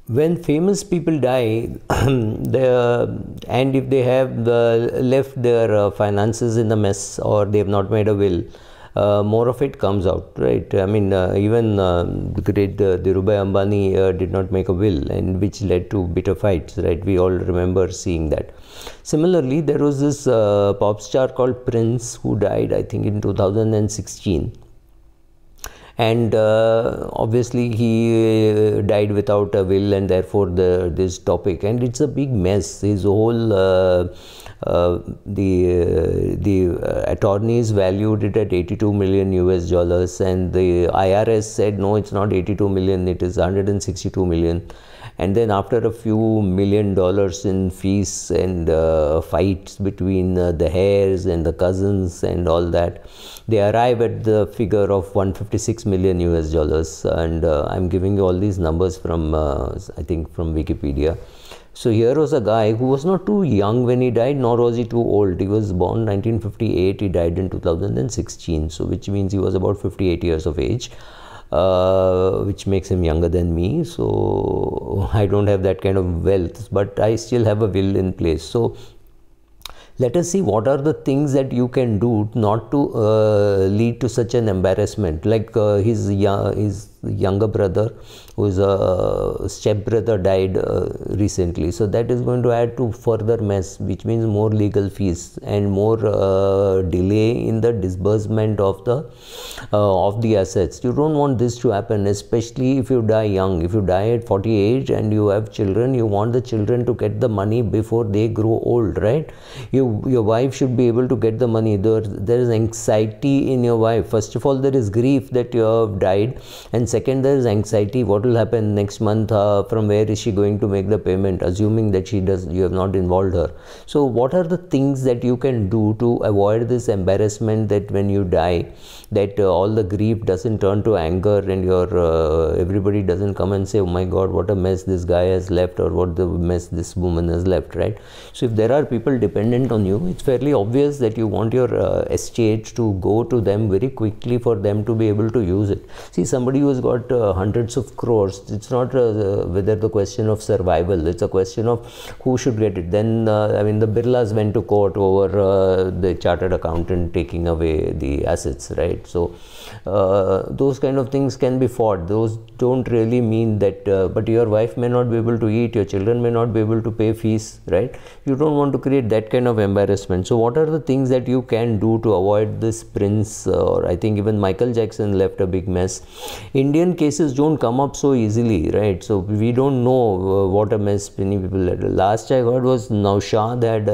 when famous people die, and if they have left their finances in a mess, or they have not made a will, more of it comes out, right? I mean, even the great Dhirubhai Ambani did not make a will, and which led to bitter fights, right? We all remember seeing that. Similarly, there was this pop star called Prince who died, I think, in 2016. And obviously he died without a will, and therefore this topic, and it's a big mess. His whole the attorneys valued it at 82 million US dollars, and the IRS said no, it's not 82 million, it is 162 million. And then after a few $1 million in fees and fights between the heirs and the cousins and all that, they arrive at the figure of 156 million US dollars. And I'm giving you all these numbers from, I think, from Wikipedia. So here was a guy who was not too young when he died, nor was he too old. He was born 1958, he died in 2016, so which means he was about 58 years of age. Which makes him younger than me. So I don't have that kind of wealth, but I still have a will in place. So let us see what are the things that you can do not to lead to such an embarrassment. Like his younger brother, whose step brother died recently, so that is going to add to further mess, which means more legal fees and more delay in the disbursement of the assets. You don't want this to happen, especially if you die young. If you die at 48 and you have children, you want the children to get the money before they grow old, right? Your wife should be able to get the money. There is anxiety in your wife. First of all, there is grief that you have died, and second, there is anxiety. What will happen next month? From where is she going to make the payment, assuming that you have not involved her? So what are the things that you can do to avoid this embarrassment, that when you die, that all the grief doesn't turn to anger, and everybody doesn't come and say, oh my God, what a mess this guy has left, or what the mess this woman has left, right? So if there are people dependent on you, it's fairly obvious that you want your estate to go to them very quickly for them to be able to use it. See, somebody who has got hundreds of crores, it's not whether the question of survival, it's a question of who should get it. Then I mean, the Birlas went to court over the chartered accountant taking away the assets, right? So those kind of things can be fought. Those don't really mean that, but your wife may not be able to eat, your children may not be able to pay fees, right? You don't want to create that kind of embarrassment. So what are the things that you can do to avoid this Prince, or I think even Michael Jackson left a big mess. Indian cases don't come up so easily, right? So we don't know what a mess many people left. Last I heard was Naushad had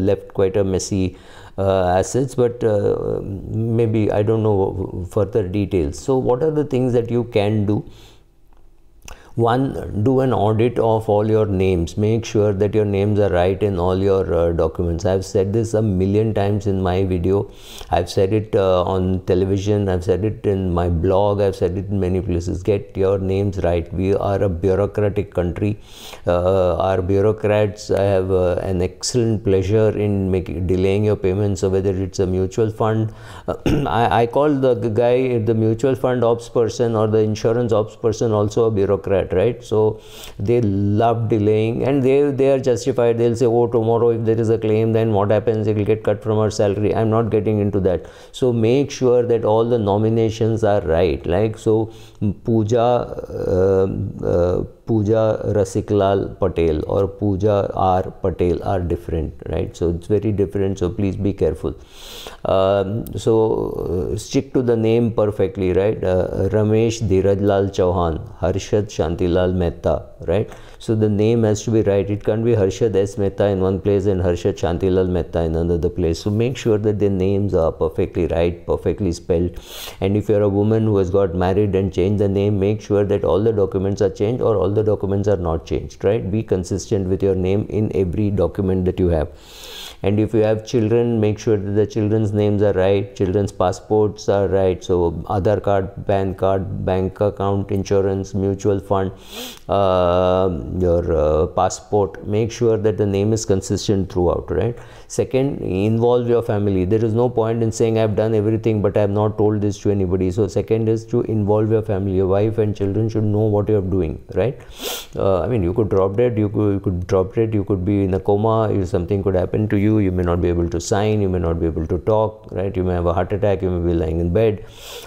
left quite a messy assets, but maybe I don't know further details. So what are the things that you can do? One, do an audit of all your names. Make sure that your names are right in all your documents. I've said this a million times in my video. I've said it on television. I've said it in my blog. I've said it in many places. Get your names right. We are a bureaucratic country. Our bureaucrats have an excellent pleasure in delaying your payments. So whether it's a mutual fund, I call the guy, the mutual fund ops person or the insurance ops person, also a bureaucrat, right? So they love delaying, and they are justified. They'll say, oh, tomorrow if there is a claim, then what happens? It will get cut from our salary. I'm not getting into that. So make sure that all the nominations are right. Like, so Pooja Rasiklal Patel or Pooja R Patel are different, right? So it's very different. So please be careful. So stick to the name perfectly, right? Ramesh Dhirajlal Chauhan, Harshad Shantilal Mehta, right? So the name has to be right. It can't be Harshad S Mehta in one place and Harshad Shantilal Mehta in another place. So make sure that the names are perfectly right, perfectly spelled. And if you're a woman who has got married and changed the name, make sure that all the documents are changed or all the documents are not changed, right? Be consistent with your name in every document that you have. And if you have children, make sure that the children's names are right, children's passports are right. So Aadhaar card, PAN card, bank account, insurance, mutual fund, your passport, make sure that the name is consistent throughout, right? Second, involve your family. There is no point in saying I've done everything but I have not told this to anybody. So second is to involve your family. Your wife and children should know what you're doing, right? I mean, you could drop dead, you could drop dead, you could be in a coma, if something could happen to you, you may not be able to sign, you may not be able to talk, right? You may have a heart attack, you may be lying in bed.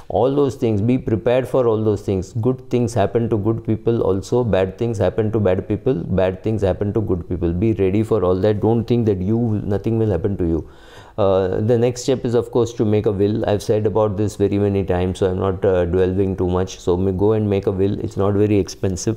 All those things, be prepared for all those things. Good things happen to good people also, bad things happen to bad people, bad things happen to good people. Be ready for all that. Don't think that nothing will happen to you. The next step is, of course, to make a will. I've said about this very many times, so I'm not dwelling too much. So go and make a will. It's not very expensive.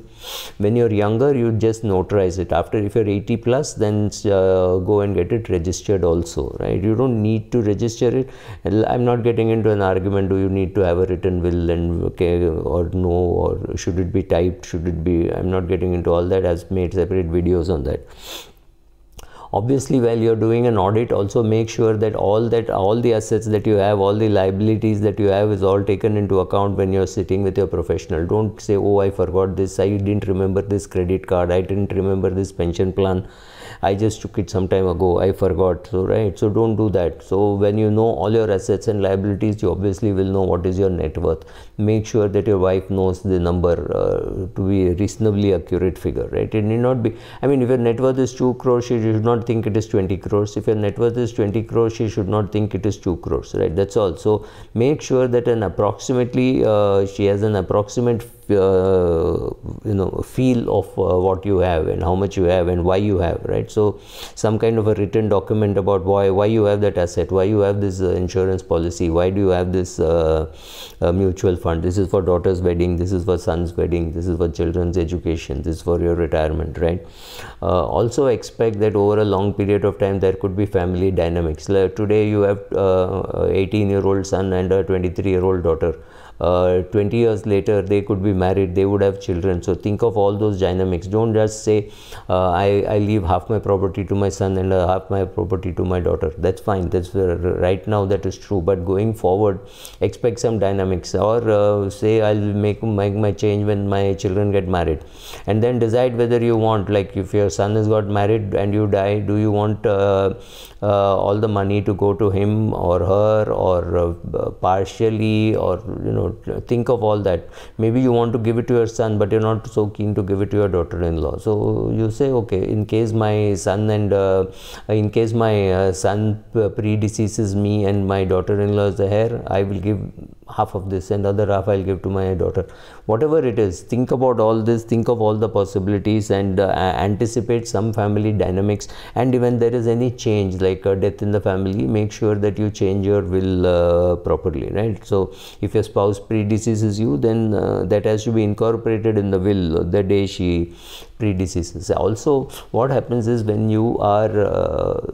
When you're younger, you just notarize it. After, if you're 80 plus, then go and get it registered also, right? You don't need to register it. I'm not getting into an argument, do you need to have a written will and okay or no, or should it be typed, should it be, I'm not getting into all that. I've made separate videos on that. Obviously, while you're doing an audit, also make sure that all the assets that you have, all the liabilities that you have is all taken into account when you're sitting with your professional. Don't say, oh, I forgot this, I didn't remember this credit card, I didn't remember this pension plan, I just took it some time ago, I forgot. So, right, so don't do that. So when you know all your assets and liabilities, you obviously will know what is your net worth. Make sure that your wife knows the number to be a reasonably accurate figure, right? It need not be, I mean, if your net worth is 2 crores, she should not think it is 20 crores. If your net worth is 20 crores, she should not think it is 2 crores, right? That's all. So make sure that an approximately, she has an approximate feel of what you have and how much you have and why you have, right? So some kind of a written document about why you have that asset, why you have this insurance policy, why do you have this mutual fund, this is for daughter's wedding, this is for son's wedding, this is for children's education, this is for your retirement, right? Also expect that over a long period of time there could be family dynamics. Today you have 18-year-old son and a 23-year-old daughter. 20 years later they could be married, they would have children. So think of all those dynamics. Don't just say I leave half my property to my son and half my property to my daughter. That's fine, that's right now that is true, but going forward expect some dynamics. Or say I'll make my change when my children get married, and then decide whether you want, like if your son has got married and you die, do you want all the money to go to him or her, or partially, or think of all that. Maybe you want to give it to your son, but you're not so keen to give it to your daughter-in-law. So you say, okay, in case my son predeceases me and my daughter-in-law is the heir, I will give half of this and other half I'll give to my daughter. Whatever it is, think about all this, think of all the possibilities, and anticipate some family dynamics. And when there is any change like a death in the family, make sure that you change your will properly, right? So if your spouse predeceases you, then that has to be incorporated in the will the day she predeceases. Also, what happens is when you are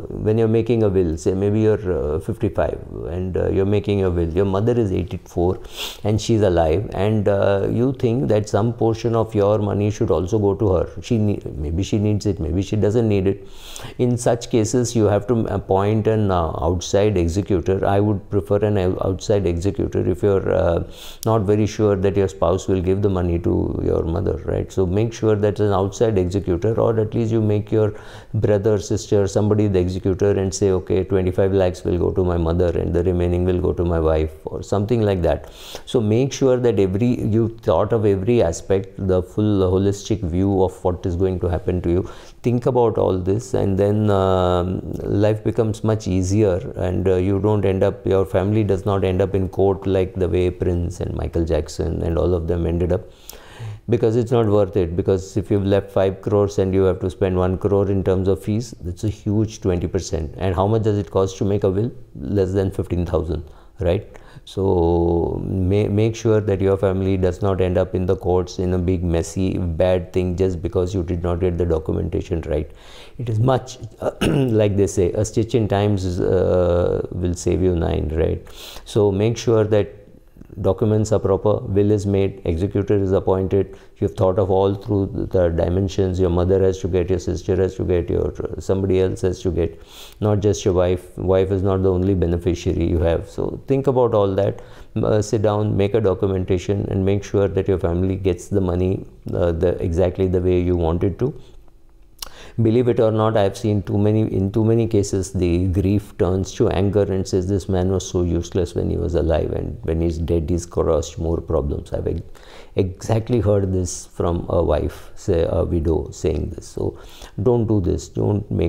when you're making a will, say maybe you're 55 and you're making a will, your mother is 84 and she's alive, and you think that some portion of your money should also go to her. Maybe she needs it, maybe she doesn't need it. In such cases, you have to appoint an outside executor. I would prefer an outside executor if you're not very sure that your spouse will give the money to your mother, right? So make sure that an outside executor, or at least you make your brother, sister, somebody the executor, and say, okay, 25 lakhs will go to my mother and the remaining will go to my wife, or something like that. So make sure that you thought of every aspect, the full holistic view of what is going to happen to you. Think about all this, and then life becomes much easier, and you don't end up, your family does not end up in court like the way Prince and Michael Jackson and all of them ended up, because it's not worth it. Because if you've left 5 crores and you have to spend 1 crore in terms of fees, that's a huge 20%. And how much does it cost to make a will? Less than 15,000, right? So make sure that your family does not end up in the courts in a big messy bad thing just because you did not get the documentation right. It is much like they say, a stitch in time will save you 9, right? So make sure that documents are proper, will is made, executor is appointed, you've thought of all through the dimensions, your mother has to get, your sister has to get, your somebody else has to get, not just your wife is not the only beneficiary you have. So think about all that, sit down, make a documentation, and make sure that your family gets the money exactly the way you want it to. Believe it or not, I've seen in too many cases, the grief turns to anger and says, this man was so useless when he was alive, and when he's dead, he's caused more problems. I've exactly heard this from a wife, say a widow, saying this. So don't do this. Don't make